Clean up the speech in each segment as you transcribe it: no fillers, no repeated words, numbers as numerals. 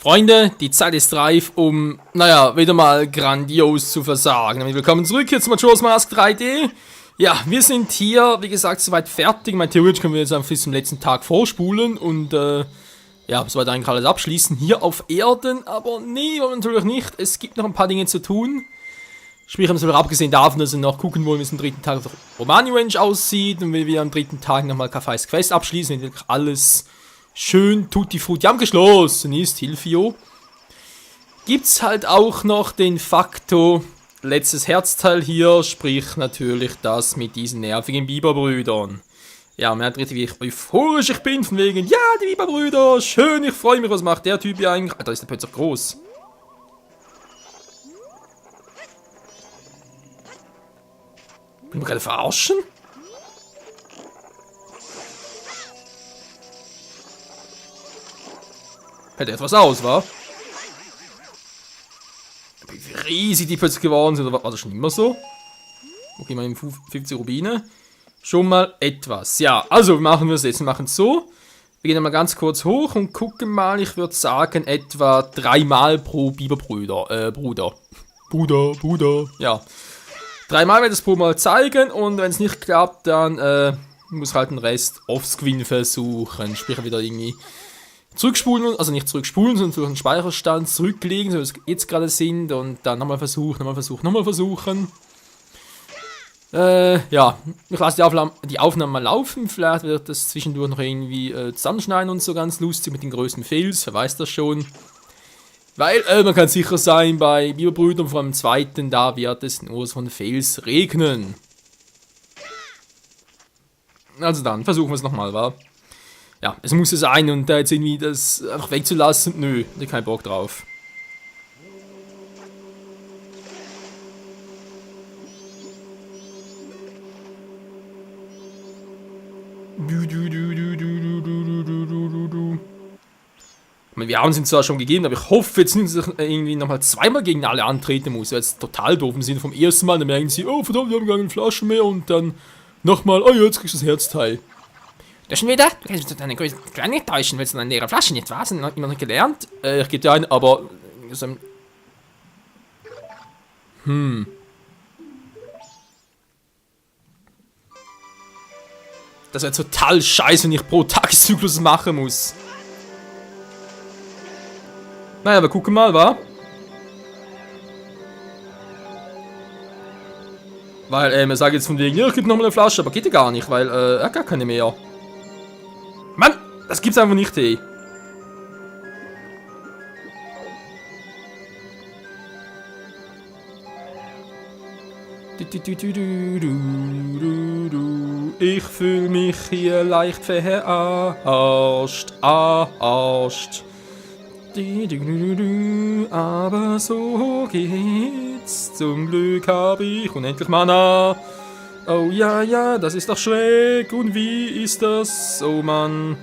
Freunde, die Zeit ist reif, um, wieder mal grandios zu versagen. Willkommen zurück hier zu Majora's Mask 3D. Ja, wir sind hier, wie gesagt, soweit fertig. Theoretisch können wir jetzt einfach bis zum letzten Tag vorspulen und, soweit eigentlich alles abschließen hier auf Erden. Aber nee, natürlich nicht. Es gibt noch ein paar Dinge zu tun. Sprich, haben wir abgesehen davon, dass wir noch gucken wollen, wie es am dritten Tag auf Romani Range aussieht und wie wir am dritten Tag nochmal Kafais Quest abschließen, wenn wirklich alles schön tutti frutti abgeschlossen ist, Hilfio. Gibt's halt auch noch den Faktor letztes Herzteil hier, sprich natürlich das mit diesen nervigen Biberbrüdern. Ja, man hat richtig, wie euphorisch ich bin, von wegen, ja, die Biberbrüder, schön, ich freue mich, was macht der Typ hier eigentlich? Alter, ist der plötzlich groß. Will mich gerade verarschen? Hätte etwas aus, wa? Wie riesig die plötzlich geworden sind, oder war das schon immer so? Okay, mal 50 Rubine. Schon mal etwas. Ja, also machen wir es jetzt. Wir machen es so. Wir gehen mal ganz kurz hoch und gucken mal, ich würde sagen, etwa 3 Mal pro Biberbrüder. Bruder. Ja. 3 Mal werde ich es pro Mal zeigen und wenn es nicht klappt, dann muss halt den Rest offscreen versuchen. Sprich wieder irgendwie zurückspulen, also nicht zurückspulen, sondern durch den Speicherstand zurücklegen, so wie wir jetzt gerade sind und dann nochmal versuchen. Ja, ich lasse die Aufnahme mal laufen, vielleicht wird das zwischendurch noch irgendwie zusammenschneiden und so ganz lustig mit den größten Fails, wer weiß das schon. Weil man kann sicher sein, bei Biberbrüdern, vor allem im zweiten, da wird es nur von Fails regnen. Also dann, versuchen wir es nochmal, wa? Ja, es muss es sein und da jetzt irgendwie das einfach wegzulassen, nö, da hab ich keinen Bock drauf. Wir haben es ihm zwar schon gegeben, aber ich hoffe jetzt nicht, dass ich irgendwie nochmal 2-mal gegen alle antreten muss. Das ist total doof im Sinne vom ersten Mal, dann merken sie, oh verdammt, wir haben gar keine Flaschen mehr und dann nochmal, oh ja, jetzt kriegst du das Herzteil. Das schon wieder? Du kannst deine Kleine nicht täuschen, willst du eine leere Flasche nicht was? Immer noch nicht gelernt? Ich gebe dir ein, aber... Das wäre total scheiße, wenn ich pro Tageszyklus machen muss. Naja, wir gucken mal, wa? Weil, er sagt jetzt von wegen, ja, ich gebe nochmal eine Flasche, aber geht ja gar nicht, weil, er hat gar keine mehr. Mann, das gibt's einfach nicht, ey. Ich fühle mich hier leicht verarscht. Aber so geht's. Zum Glück habe ich unendlich Mana. Oh ja, das ist doch schräg. Und wie ist das? Oh Mann.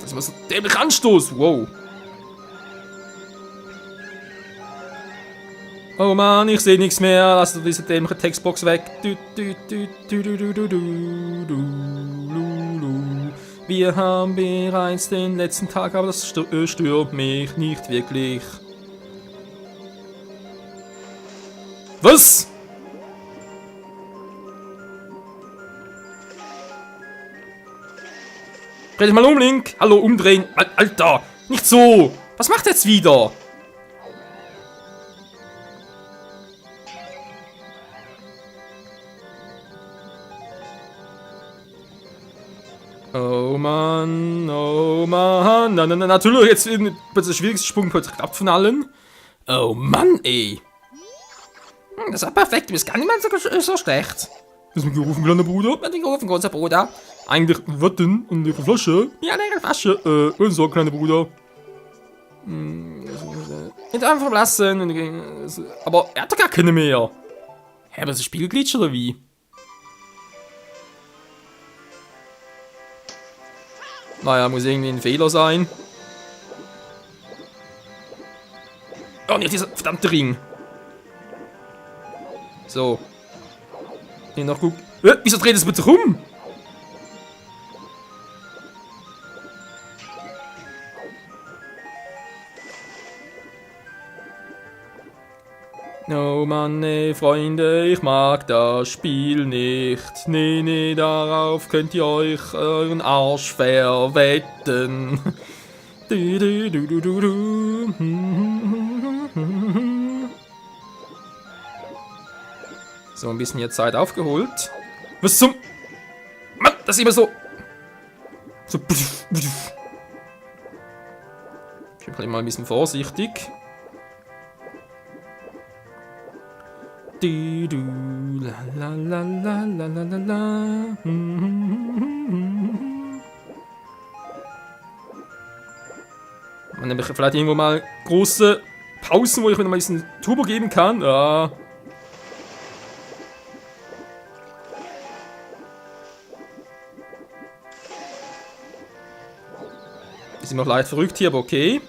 Das war so dämlich Anstoß. Wow. Oh Mann, ich sehe nichts mehr. Lass doch diese dämliche Textbox weg. Wir haben bereits den letzten Tag, aber das stört mich nicht wirklich. Was? Dreh dich mal um, Link. Hallo, umdrehen. Alter, nicht so. Was macht er jetzt wieder? Oh Mann. Na, natürlich, jetzt wird der schwierigste Sprung klappt von allen. Oh Mann, ey. Das war perfekt, du bist gar nicht mal so schlecht. Du hast mich gerufen, kleiner Bruder? Ich hab dich gerufen, großer Bruder. Eigentlich, was denn? Eine leere Flasche? Ja, eine leere Flasche. So, kleiner Bruder. Nicht einfach lassen. Aber er hat doch gar keine mehr. Hä, aber das ist Spielglitch oder wie? Naja, muss irgendwie ein Fehler sein. Oh, nicht dieser verdammte Ring. So. Hier noch gut. Wieso dreht es bitte rum? Oh Mann, nee, Freunde, ich mag das Spiel nicht. Nee, nee, darauf könnt ihr euch euren Arsch verwetten. Du, du, du, du, du, du. So, ein bisschen jetzt Zeit aufgeholt. Was zum... Mann, das ist immer so... So... Ich bin mal ein bisschen vorsichtig. Du, du, la, la, la, la, la, la, la, la. Man nämlich vielleicht irgendwo mal große Pausen, wo ich wieder mal ein bisschen Turbo geben kann. Ja. Ist immer noch leicht verrückt hier, aber okay.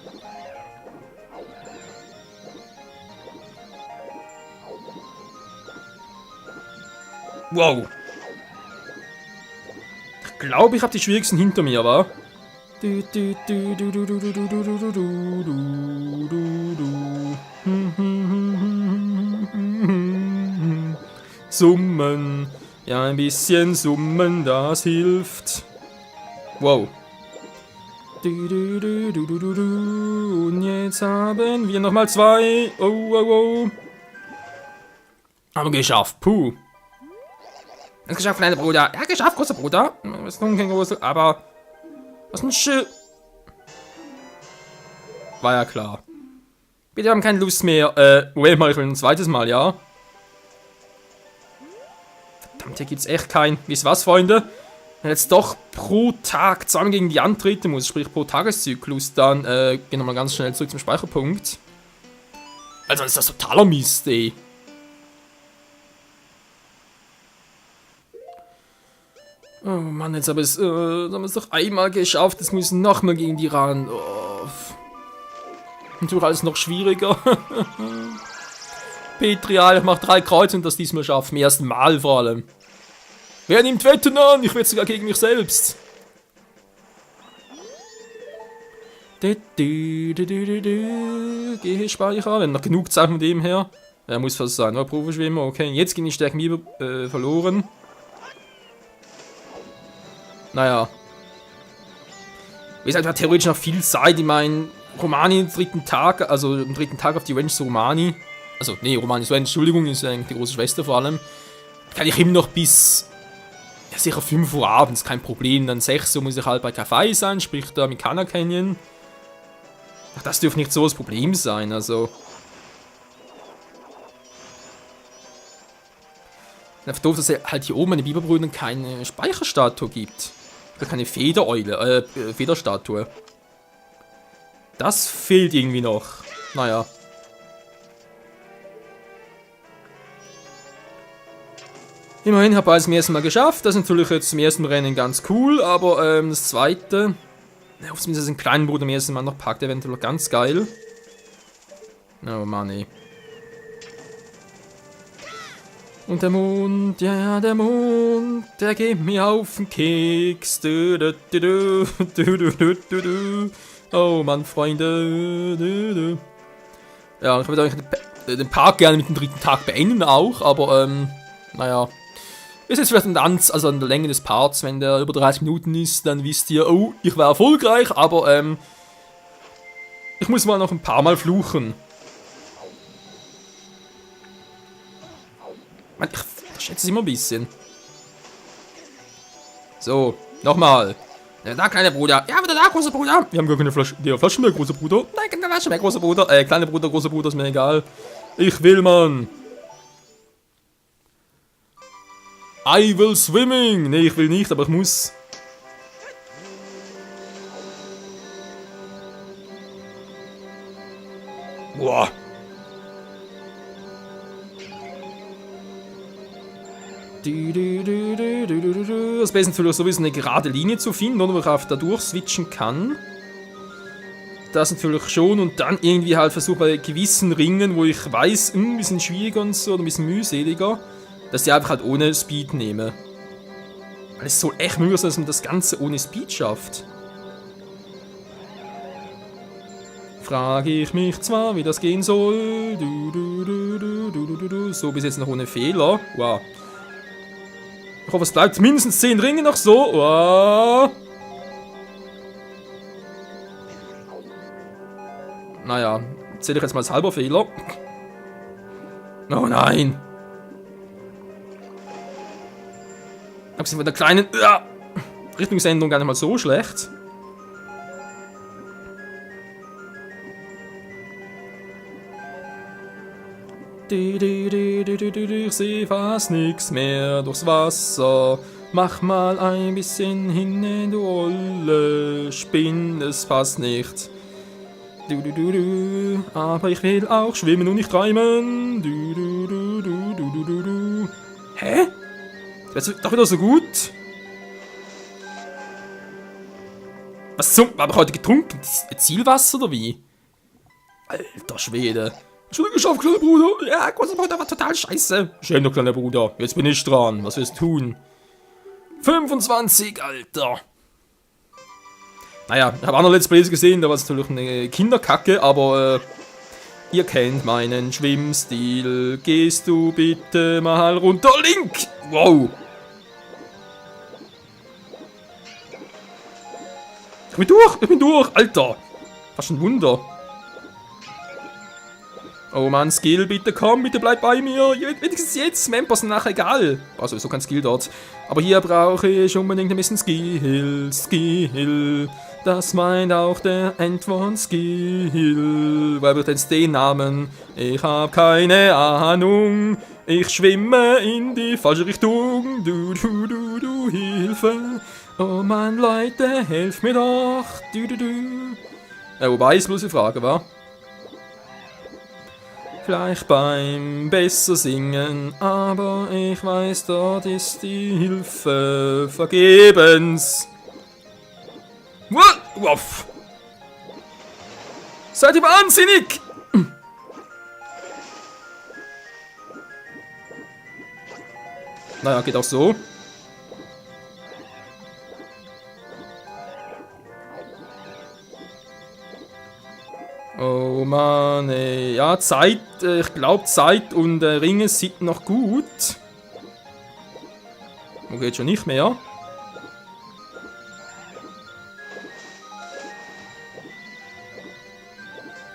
Wow. Ich glaube, ich habe die schwierigsten hinter mir, wa? Summen. Ja, ein bisschen summen, das hilft. Wow. Und jetzt haben wir nochmal 2. Oh, oh, oh. Haben wir geschafft. Puh. Es geschafft, kleiner Bruder. Ja, geschafft, großer Bruder. Was ist nun kein großer, aber... Was ein Schiff. War ja klar. Bitte haben keine Lust mehr. Well, mal ich will ein zweites Mal, ja? Verdammt, hier gibt's echt kein... Wisst was, Freunde? Wenn jetzt doch pro Tag zusammen gegen die antreten muss, sprich pro Tageszyklus, dann gehen wir mal ganz schnell zurück zum Speicherpunkt. Also ist das totaler Mist, ey. Oh Mann, jetzt haben wir es doch einmal geschafft. Jetzt müssen wir nochmal gegen die ran. Oh. Natürlich alles noch schwieriger. Petrial, ich mach 3 Kreuze und das diesmal schafft. Zum ersten Mal vor allem. Wer nimmt Wetten an? Ich wette sogar gegen mich selbst. Gehe Speicher, wenn noch genug Zeit von dem her. Er muss fast sein, nur Profischwimmer. Okay, jetzt gehen die Stärken wieder verloren. Naja. Wie gesagt, hat theoretisch noch viel Zeit. Ich meine, Romani am 3. Tag, also am 3. Tag auf die Ranch zu Romani. Also, nee, Romani ist Ranch, Entschuldigung, ist eigentlich die große Schwester vor allem. Kann ich immer noch bis, ja, sicher 5 Uhr abends, kein Problem. Dann 6 Uhr muss ich halt bei Kaffee sein, sprich da mit Kana Canyon. Ach, das dürfte nicht so das Problem sein, also. Einfach doof, dass es halt hier oben an den Biberbrüdern keine Speicherstatue gibt. Oder keine Federeule, Federstatue. Das fehlt irgendwie noch. Naja. Immerhin habe ich es zum ersten Mal geschafft. Das ist natürlich jetzt zum ersten Rennen ganz cool, aber das zweite... Ja, auf zumindest den kleinen Bruder am ersten Mal noch packt, eventuell ganz geil. Oh Mann, ey. Und der Mond, ja, der Mond, der geht mir auf den Keks. Oh Mann, Freunde. Ja, ich würde eigentlich den Park gerne mit dem 3. Tag beenden auch, aber naja. Ist jetzt vielleicht also an der Länge des Parts, wenn der über 30 Minuten ist, dann wisst ihr, oh, ich war erfolgreich, aber ich muss mal noch ein paar Mal fluchen. Ich schätze es immer ein bisschen. So, nochmal. Da, kleiner Bruder. Ja, wieder da, großer Bruder. Wir haben gar keine Flaschen mehr, großer Bruder. Nein, keine Flasche mehr, großer Bruder. Kleiner Bruder, großer Bruder, ist mir egal. Ich will, Mann. I will swimming. Nee, ich will nicht, aber ich muss. Boah. Das Beste ist natürlich sowieso eine gerade Linie zu finden, oder wo ich auf da durch switchen kann. Das natürlich schon. Und dann irgendwie halt versuche bei gewissen Ringen, wo ich weiß, ein bisschen schwieriger und so, oder ein bisschen mühseliger, dass ich einfach halt ohne Speed nehme. Weil es soll echt möglich sein, dass man das Ganze ohne Speed schafft. Frage ich mich zwar, wie das gehen soll. So, bis jetzt noch ohne Fehler. Wow. Ich hoffe, es bleibt mindestens 10 Ringe noch so. Wow. Naja, zähle ich jetzt mal als halber Fehler. Oh nein. Abgesehen von der kleinen Richtungsänderung gar nicht mal so schlecht. Ich seh fast nix mehr durchs Wasser. Mach mal ein bisschen hin, du olle Spinn, es passt nicht. Aber ich will auch schwimmen und nicht träumen. Hä? Das ist doch wieder so gut. Was zum... Hab ich heute getrunken? Zielwasser oder wie? Alter Schwede. Schon geschafft, kleiner Bruder. Ja, großer Bruder war total scheiße. Schön, kleiner Bruder. Jetzt bin ich dran. Was wirst du tun? 25, Alter. Naja, ich habe andere Let's Plays gesehen, da war es natürlich eine Kinderkacke, aber ihr kennt meinen Schwimmstil. Gehst du bitte mal runter, Link? Wow. Ich bin durch, Alter. Was ein Wunder. Oh Mann, Skill, bitte komm, bitte bleib bei mir. Wenigstens jetzt, Members sind nachher egal. War sowieso kein Skill dort. Aber hier brauche ich unbedingt ein bisschen Skill. Das meint auch der Endone Skill. Weil wird jetzt den Namen? Ich hab keine Ahnung. Ich schwimme in die falsche Richtung. Du, Hilfe. Oh Mann, Leute, helft mir doch. Wobei, ist bloß die Frage, wa? Vielleicht beim besser singen, aber ich weiß, dort ist die Hilfe vergebens. Wuff! Seid ihr wahnsinnig? Naja, geht auch so. Oh Mann, ey. Ja, Zeit, ich glaube Zeit und Ringe sind noch gut. Wo geht schon nicht mehr?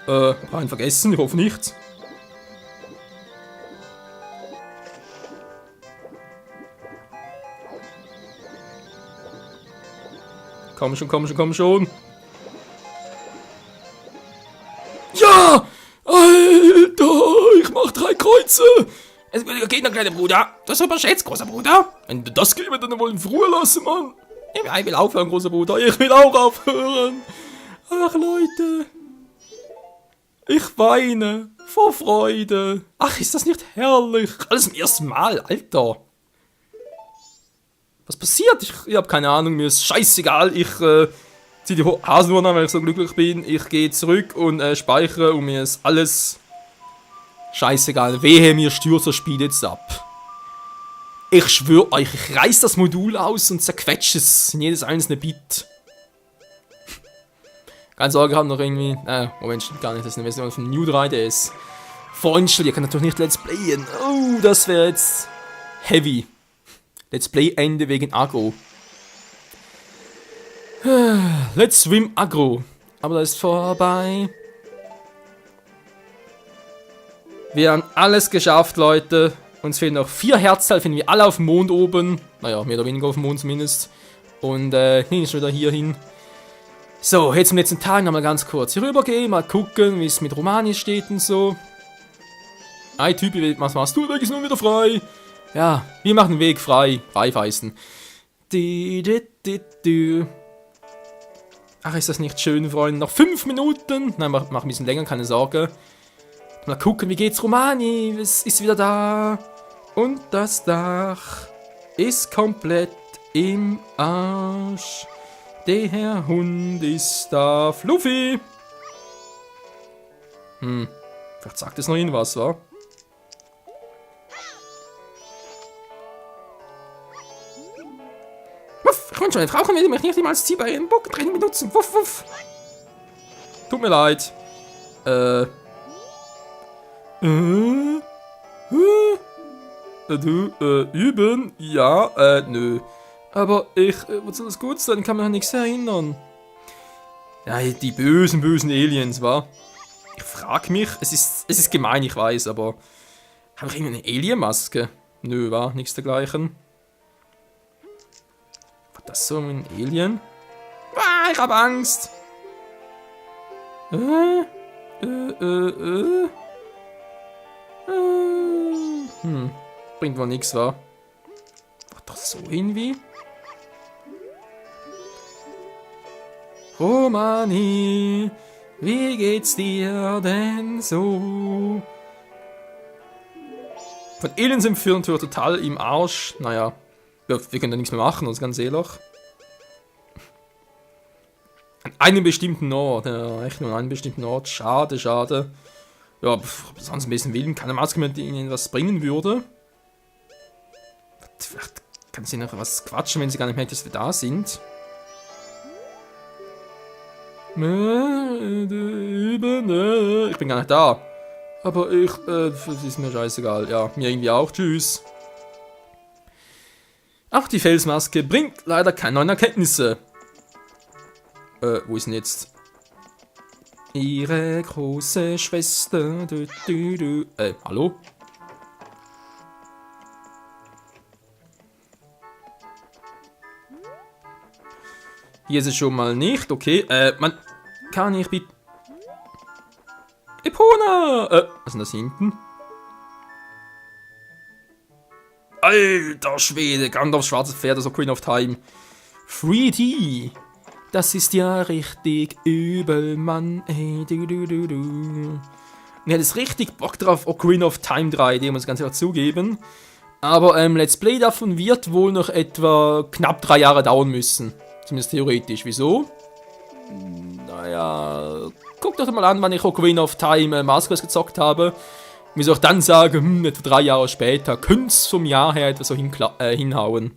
Rein vergessen, ich hoffe nicht. Komm schon. Ja! Alter, ich mach 3 Kreuze! Es will gehen, der kleine Bruder. Das ist überschätzt, großer Bruder. Wenn du das gebe, dann wollen wir Ruhe lassen, Mann. Ich will aufhören, großer Bruder. Ich will auch aufhören. Ach, Leute. Ich weine. Vor Freude. Ach, ist das nicht herrlich? Alles zum ersten Mal, Alter. Was passiert? Ich hab keine Ahnung, mir ist scheißegal. Ich zieh die Hasenuhr an, weil ich so glücklich bin. Ich gehe zurück und speichere und mir ist alles scheißegal. Wehe, mir stürzt das Spiel jetzt ab. Ich schwöre euch, ich reiß das Modul aus und zerquetsche es in jedes einzelne Bit. Keine Sorge, ich habe noch irgendwie... Moment, stimmt gar nicht, das ist eine Version von New 3DS. Vorinstallierst, ihr könnt natürlich nicht Let's Playen. Oh, das wäre jetzt heavy. Let's Play Ende wegen Agro. Let's Swim Agro. Aber das ist vorbei. Wir haben alles geschafft, Leute. Uns fehlen noch 4 Herzteile, finden wir alle auf dem Mond oben. Naja, mehr oder weniger auf dem Mond zumindest. Und hin ist wieder hier hin. So, jetzt im letzten Tag noch mal ganz kurz hier rüber gehen, mal gucken, wie es mit Romani steht und so. Ein Typ, was machst du? Der Weg ist nun wieder frei. Ja, wir machen den Weg frei. Freifeisten. Ach, ist das nicht schön, Freunde? Noch 5 Minuten. Nein, mach ein bisschen länger, keine Sorge. Mal gucken, wie geht's Romani? Es ist wieder da. Und das Dach ist komplett im Arsch. Der Hund ist da. Fluffy. Vielleicht sagt es noch irgendwas, wa? Wuff, ich wünsche, eine Frau will mich nicht immer als Ziel bei ihrem Bogentraining benutzen. Wuff, wuff. Tut mir leid. Üben? Ja, nö. Aber was soll das gut sein? Kann man an nichts erinnern. Ja, die bösen Aliens, wa? Ich frag mich, es ist gemein, ich weiß, aber habe ich irgendwie eine Alien-Maske? Nö, war nichts dergleichen. War das so ein Alien? Ah, ich hab Angst. Bringt wohl nichts, wa? War doch so irgendwie. Romani, wie geht's dir denn so? Von Aliens entführen wir total im Arsch. Naja, wir können da nichts mehr machen, das ist ganz ehrlich. An einem bestimmten Ort, ja, echt nur an einem bestimmten Ort. Schade, schade. Ja, sonst ein bisschen willen, keine Maske mehr, die ihnen was bringen würde. Vielleicht kann sie noch was quatschen, wenn sie gar nicht merkt, dass wir da sind. Ich bin gar nicht da. Aber ist mir scheißegal. Ja, mir irgendwie auch. Tschüss. Auch die Felsmaske bringt leider keine neuen Erkenntnisse. Wo ist denn jetzt? Ihre große Schwester. Hallo? Hier ist es schon mal nicht. Okay, man kann ich bitte... Epona! Was ist denn das hinten? Alter Schwede, Gandalfs schwarzes Pferd, also Queen of Time. 3D. Das ist ja richtig übel, Mann. Ey, du. Und ich hätte jetzt richtig Bock drauf, Queen of Time 3D, muss ich ganz ehrlich zugeben. Aber Let's Play davon wird wohl noch etwa knapp 3 Jahre dauern müssen. Zumindest theoretisch. Wieso? Naja, guckt doch mal an, wann ich Queen of Time Mask Quest gezockt habe. Wie soll ich dann sagen, etwa 3 Jahre später, könnte es vom Jahr her etwa so hinhauen.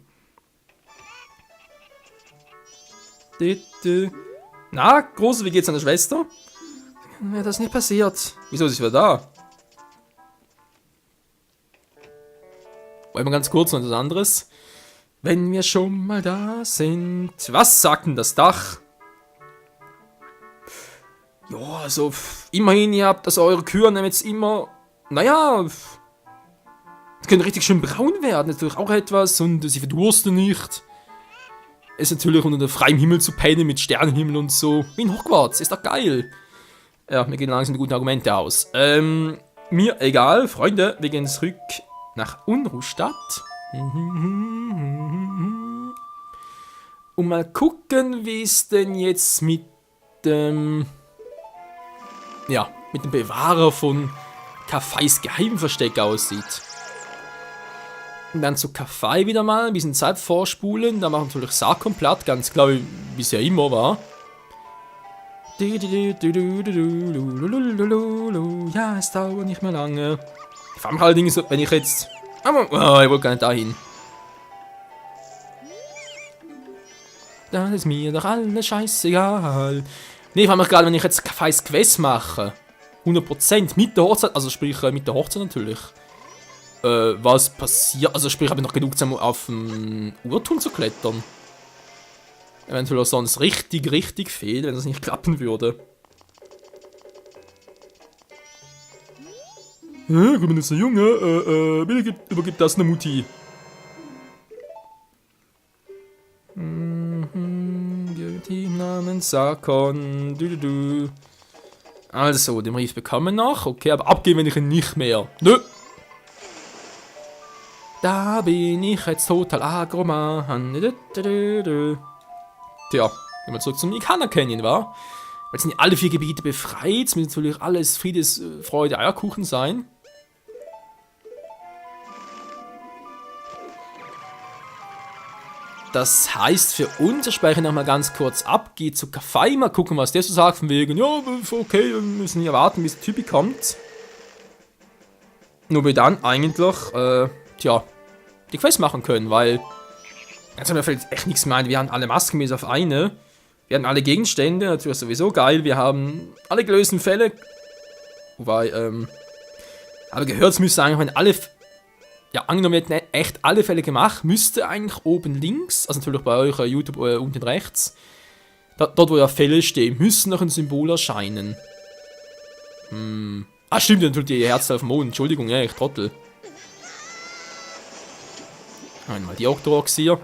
Na, Große, wie geht's deiner Schwester? Ja, das ist nicht passiert. Wieso ist sie wieder da? Wollen wir ganz kurz noch etwas anderes? Wenn wir schon mal da sind. Was sagt denn das Dach? Ja, also, immerhin, ihr habt, also eure Kühe nehmen jetzt immer, naja, die können richtig schön braun werden, natürlich auch etwas, und sie verdursten nicht. Es ist natürlich unter freiem Himmel zu pennen, mit Sternenhimmel und so, wie in Hogwarts, ist doch geil. Ja, mir gehen langsam die guten Argumente aus. Mir egal, Freunde, wir gehen zurück nach Unruhstadt. Und mal gucken, wie es denn jetzt mit dem... Ja, mit dem Bewahrer von Kaffeis Geheimversteck aussieht. Und dann zu Kaffei wieder mal ein bisschen Zeit vorspulen. Da machen wir natürlich Sarkon platt, ganz klar, wie es ja immer war. Ja, es dauert nicht mehr lange. Ich frage mich allerdings, wenn ich jetzt... Oh, ich wollte gar nicht dahin. Das ist mir doch alles scheißegal. Nee, ich frage mich gerade, wenn ich jetzt Kaffeis Quest mache. 100% mit der Hochzeit, also sprich mit der Hochzeit natürlich. Was passiert, also sprich, habe ich noch genug Zeit, auf den Uhrturm zu klettern. Eventuell auch sonst richtig fehl, wenn das nicht klappen würde. Ja, komm, das ist ein Junge, bitte übergib das eine Mutti. Teamnamen Sarkon, Also, den Brief bekommen noch, okay, aber abgeben will ich ihn nicht mehr. Nö. Da bin ich jetzt total agroman. Tja, gehen wir zurück zum Ikana Canyon, wa? Weil sind ja alle 4 Gebiete befreit, es müssen natürlich alles Friedes, Freude, Eierkuchen sein. Das heißt für uns, ich spreche nochmal ganz kurz ab, geht zu Kaffee, mal gucken, was der so sagt, von wegen, ja, okay, wir müssen hier warten, bis der Typi kommt. Nur wir dann eigentlich, die Quest machen können, weil, ganz haben wir vielleicht echt nichts mehr ein, wir haben alle Masken bis auf eine, wir haben alle Gegenstände, natürlich sowieso geil, wir haben alle gelösten Fälle, wobei, aber gehört, es müsste eigentlich, wenn alle... Ja, angenommen, wir hätten echt alle Fälle gemacht, müsste eigentlich oben links, also natürlich bei euch YouTube unten rechts, dort wo ja Fälle stehen, müsste noch ein Symbol erscheinen. Ah, stimmt, natürlich die Herzen auf dem Mond, Entschuldigung, ja, ich Trottel. Einmal die Octoroks hier.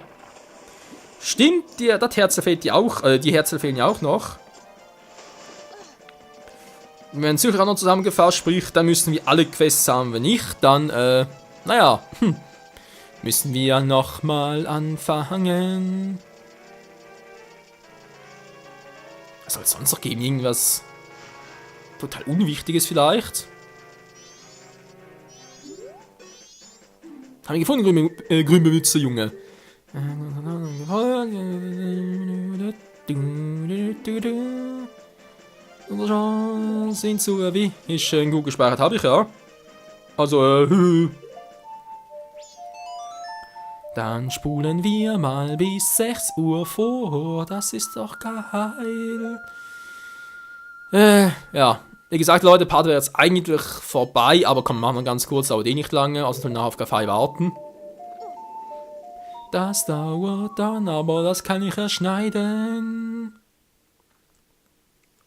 Stimmt, das Herz fehlt ja auch, die Herzen fehlen ja auch noch. Wenn sicher auch noch zusammengefasst, sprich, dann müssen wir alle Quests haben, wenn nicht, dann, naja, müssen wir nochmal anfangen. Was soll es sonst noch geben? Irgendwas total Unwichtiges vielleicht? Haben wir gefunden, grünbewützter Junge. Sind so wie? Ist gut gespeichert, habe ich ja. Also, Dann spulen wir mal bis 6 Uhr vor, das ist doch geil. Ja, wie gesagt, Leute, Part wäre jetzt eigentlich vorbei, aber komm, machen wir ganz kurz, dauert eh nicht lange, also sollen wir auf Kaffee warten. Das dauert dann, aber das kann ich erschneiden.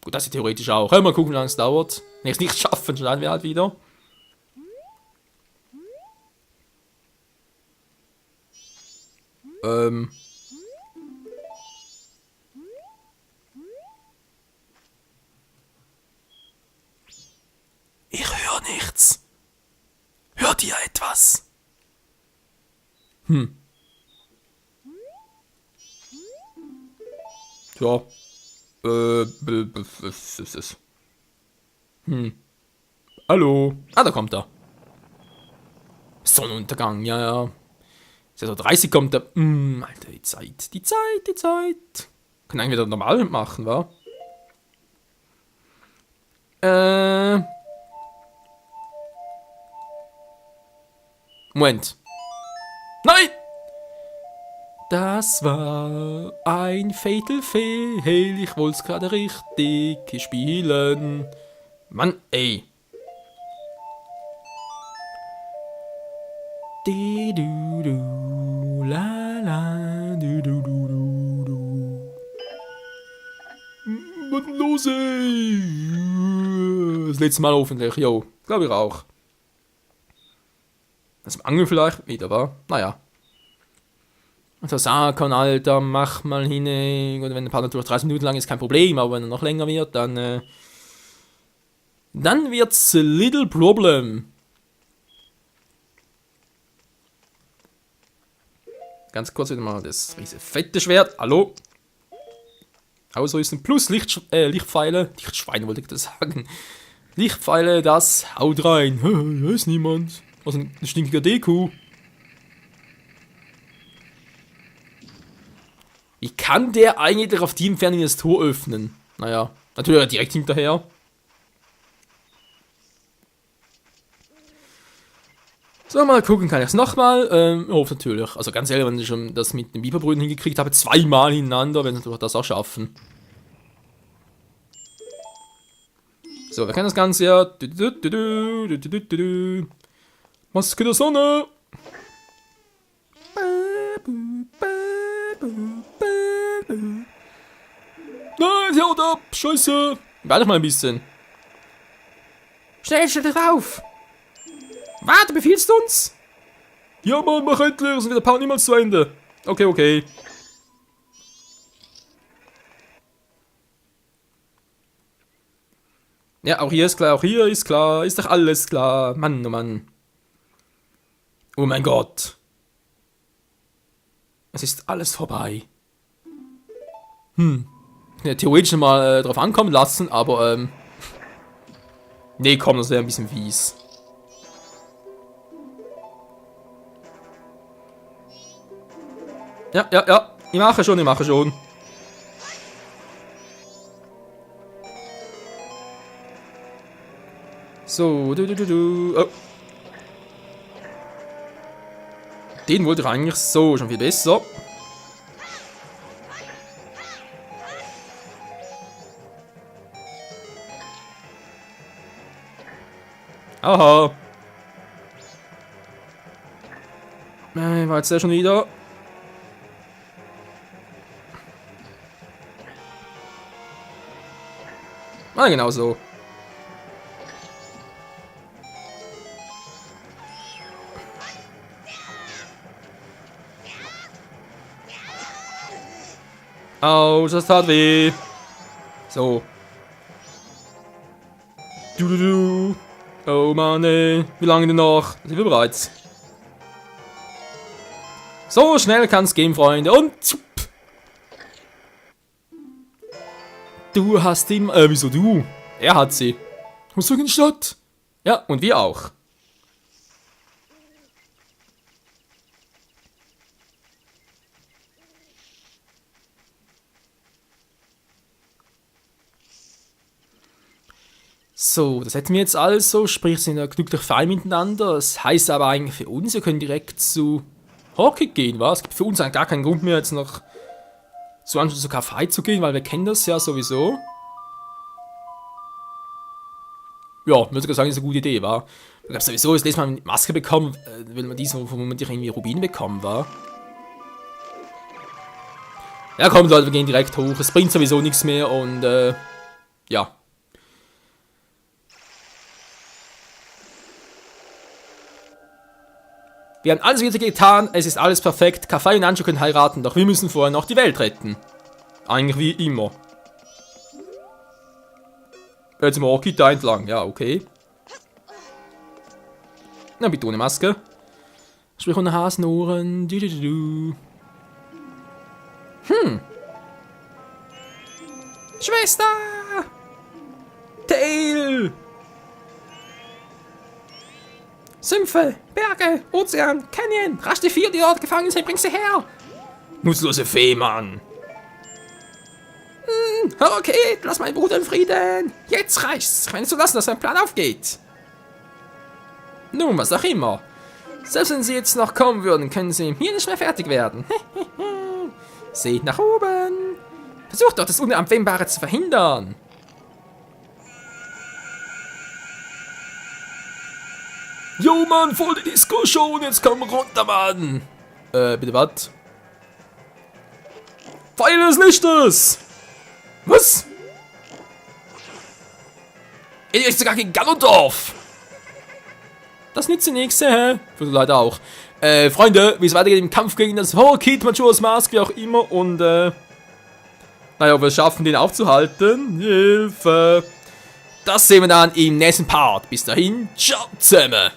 Gut, das ist theoretisch auch. Mal gucken, wie lange es dauert. Wenn ich es nicht schaffen, schneiden wir halt wieder. Ich höre nichts. Hört ihr etwas? Ja. Hallo. Ah, da kommt er. Sonnenuntergang, ja. 6:30 kommt er. Alter, die Zeit. Können eigentlich wieder normal machen, wa? Moment. Nein! Das war ein Fatal Fail. Ich wollte es gerade richtig spielen. Mann, ey. Di-du-du, la-la, du-du-du-du-du. Was denn los, ey? Das letzte Mal hoffentlich, jo. Glaube ich auch. Das Angel vielleicht wieder, war? Naja. Also sagen kann, Alter, mach mal hin. Oder wenn der Part natürlich 30 Minuten lang ist, kein Problem. Aber wenn er noch länger wird, dann wird's a little problem. Ganz kurz wieder mal das riesige fette Schwert. Hallo. Ausrüsten plus Lichtpfeile. Lichtschweine wollte ich das sagen. Lichtpfeile, das haut rein. Hier ist niemand. Also ein stinkiger Deku. Wie kann der eigentlich auf die Entfernung das Tor öffnen? Naja, natürlich direkt hinterher. So, mal gucken, kann ich es nochmal? Hoffe natürlich. Also ganz ehrlich, wenn ich schon das mit den Biberbrüdern hingekriegt habe, 2-mal hintereinander, wenn sie das auch schaffen. So, wir kennen das Ganze ja. Maske der Sonne. Nein, sie haut ab. Scheiße. Warte mal ein bisschen. Schnell, stell dich auf. Warte, befiehlst du uns? Ja, Mann, mach endlich. Sonst wird der Part niemals zu Ende. Okay. Ja, auch hier ist klar. Ist doch alles klar. Mann, oh Mann. Oh mein Gott. Es ist alles vorbei. Ja, theoretisch mal drauf ankommen lassen, aber nee, komm, das wäre ein bisschen fies. Ja. Ich mache schon, ich mache schon. So, Oh. Den wollte ich eigentlich so, schon viel besser. Aha. War jetzt der schon wieder? Ah, genau so. Au, das tat weh. So. Oh Mann, ey. Wie lange denn noch? Sind wir bereit? So schnell kann's gehen, Freunde. Und zup. Du hast ihn. Wieso du? Er hat sie. Musst du in die Stadt? Ja, und wir auch. So, das hätten wir jetzt also, sprich, sind ja glücklich fein miteinander. Das heißt aber eigentlich für uns, wir können direkt zu Hockey gehen, was? Es gibt für uns eigentlich gar keinen Grund mehr, jetzt noch zu Anschluss zu Kaffee zu gehen, weil wir kennen das ja sowieso. Ja, würde ich sagen, das ist eine gute Idee, war. Ich glaube sowieso, das letzte Mal eine Maske bekommen, weil man diese, wo man irgendwie Rubin bekommen war. Ja, komm Leute, wir gehen direkt hoch. Es bringt sowieso nichts mehr und ja. Wir haben alles wieder getan, es ist alles perfekt. Kaffee und Anjo können heiraten, doch wir müssen vorher noch die Welt retten. Eigentlich wie immer. Jetzt sind wir auch da entlang, ja, okay. Na, bitte ohne Maske. Sprich ohne Hasenohren. Schwester! Tail! Sümpfe, Berge, Ozean, Canyon, rasch die vier, die dort gefangen sind, bring sie her! Nutzlose Fee, Mann! Okay, lass meinen Bruder in Frieden! Jetzt reicht's! Ich meine zu lassen, dass mein Plan aufgeht! Nun, was auch immer. Selbst wenn sie jetzt noch kommen würden, können sie hier nicht mehr fertig werden. Seht nach oben! Versucht doch, das Unabwendbare zu verhindern! Jo, Mann, voll die Disco schon, jetzt komm runter, Mann! Bitte was? Pfeile des Lichtes! Was? Ihr ist sogar gegen Ganondorf! Das nützt die nächste, hä? Für die Leute auch. Freunde, wie es weitergeht im Kampf gegen das Horror-Kid, Majora's Mask, wie auch immer, und, naja, wir schaffen den aufzuhalten. Hilfe! Das sehen wir dann im nächsten Part. Bis dahin, ciao zusammen!